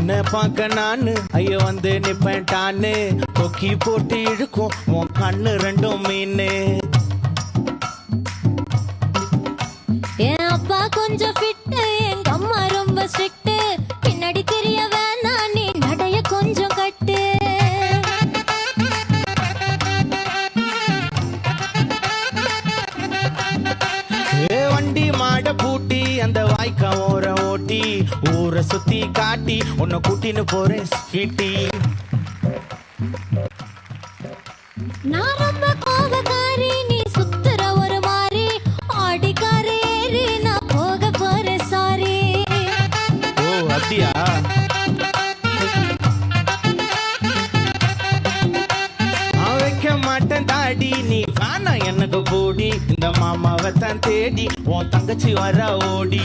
உன்னை பார்க்க நானு ஐயோ வந்து நிப்பேன்டான்னு கொக்கி போட்டு இழுக்கும் உன் கண்ணு ரெண்டும் மீனு. என் அப்பா கொஞ்சம் ஃபிட்டு, எங்க அம்மா ரொம்ப ஸ்ட்ரிக்ட். பின்னாடி தெரிய வேணாம், நீ நடைய கொஞ்சம் கட்டு. வண்டி மாட பூட்டி அந்த வாய்க்கா ஓர ஓட்டி ஊரை சுத்தி காட்டி உன்னை கூட்டின்னு போறேன் ஸ்வீட்டி. நான் ரொம்ப கோபக்காரி, நீ சுத்துற ஒரு மாதிரி. ஆடிக்கார ஏறி நான் போக போறேன் சாரி. ஓ அப்படியா? நான் வைக்க மாட்டேன் தாடி, நீ வேணா எனக்கு போடி. இந்த மாமாவை தான் தேடி உன் தங்கச்சி வர ஓடி.